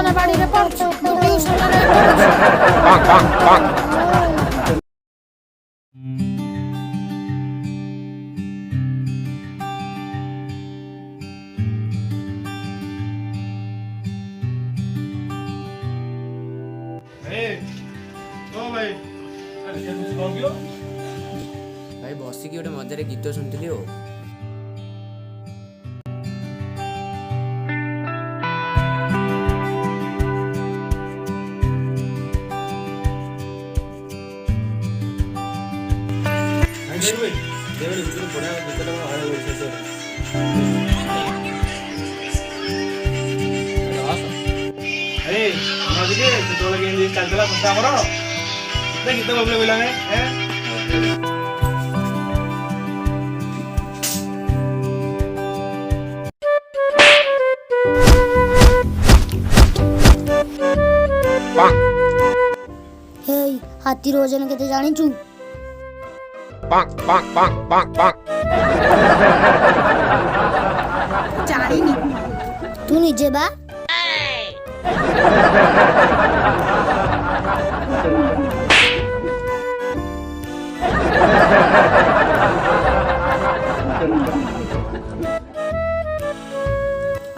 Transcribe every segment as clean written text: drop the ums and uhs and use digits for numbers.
ଅଙ୍ଗନବାଡିରେ ପଢୁଛୁ ଟିଉସନରେ भाई बसिकी गोटे मजारे गीत शुणुली ओ गीत बोला हाथी ओजन केते जानिचु जानिनी तू निजे बा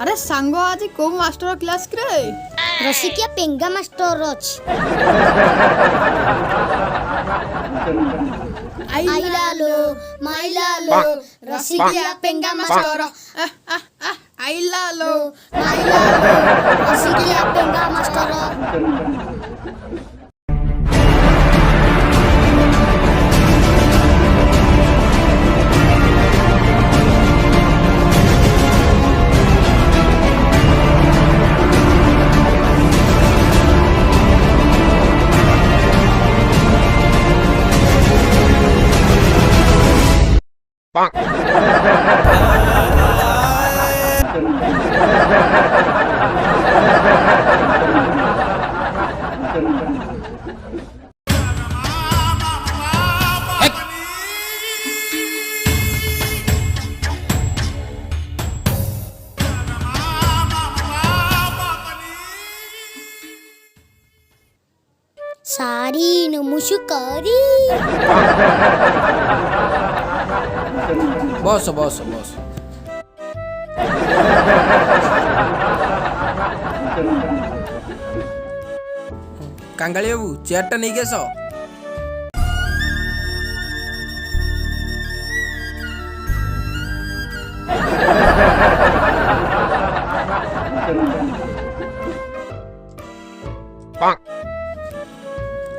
अरे सांगो आज को मास्टर क्लास रे रसिकिया पेंगा मास्टर अछि आइला लो माइला लो रसिकिया पेंगा मास्टर आइला लो माइला लो रसिकिया पेंगा मास्टर सारी नमुशुकारी बस बस बस कांगाली बाबू चेयरटा नहीं गेस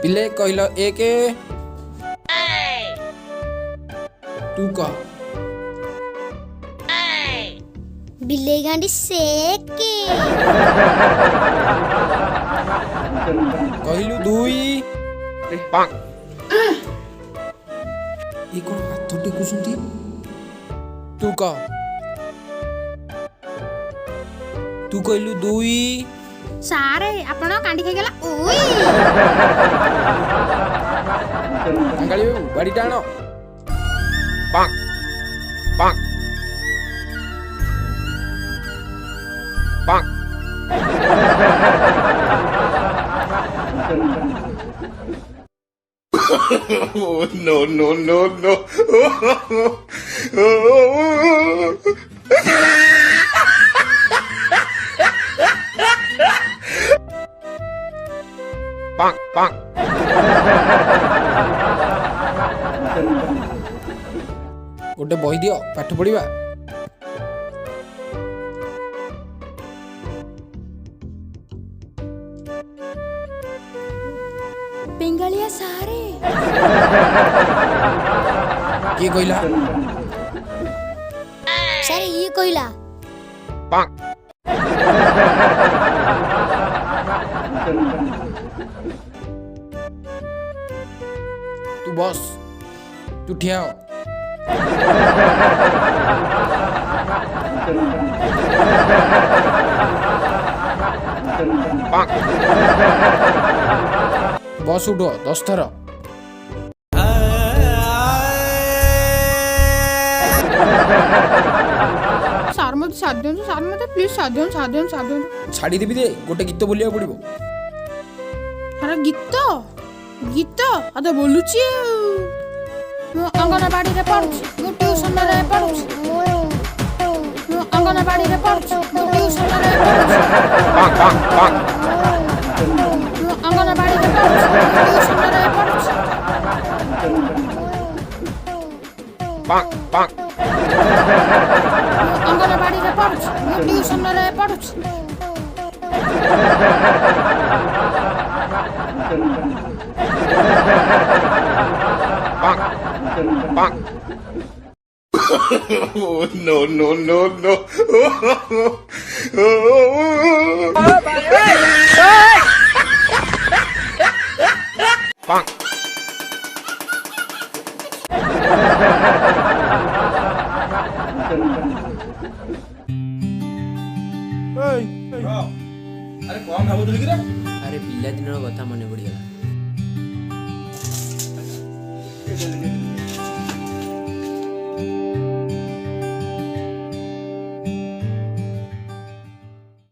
पिले कहल एक तू कह बिल्ले गांडी सेके कहलु दुई ये कौन हाथ टेकुछंती तू कह तू कहलु दुई सारे आपण कांडी खाई गेला ओई कांगाली बाबू बाड़ी टाण पाक पाक पाक Oh, no, no, no, no. पाक पाक गोटे बही दियो पाठ पढ़िबा बेंगालिया सारे किए कहला सारे ये कहला पाक तू बस तू ठिया हो पाक बस उठो 10 थर ସାର୍ ମୋତେ ସାଥ ଦିଅନ୍ତୁ ସାର୍ ମୋତେ ପ୍ଲିଜ୍ ସାଥ ଦିଅନ୍ତୁ ସାଥ ଦିଅନ୍ତୁ ସାଥ ଦିଅନ୍ତୁ ଛାଡ଼ିଦେବି ଦେ ଗୋଟେ ଗୀତ ବୋଲିବାକୁ ପଡ଼ିବ। ଆରେ ଗୀତ ଗୀତ ତ ବୋଲୁଛି ଆଉ। ମୁଁ ଅଙ୍ଗନବାଡ଼ିରେ ପଢୁଛି ମୁଁ ଟ୍ୟୁସନରେ ପଢୁଛି ମୁଁ ଅଙ୍ଗନବାଡ଼ିରେ ପଢୁଛି ମୁଁ ଟ୍ୟୁସନରେ ପଢୁଛି ମୁଁ ଅଙ୍ଗନବାଡ଼ିରେ ପଢୁଛି ମୁଁ ଟ୍ୟୁସନରେ ପଢୁଛି ମୁଁ ଅଙ୍ଗନବାଡ଼ିରେ ପଢୁଛି ମୁଁ ଟ୍ୟୁସନରେ ପଢୁଛି Oh, no, no, no, no. ଆରେ ପିଲାଦିନର କଥା ମନେ ପଡ଼ିଗଲା।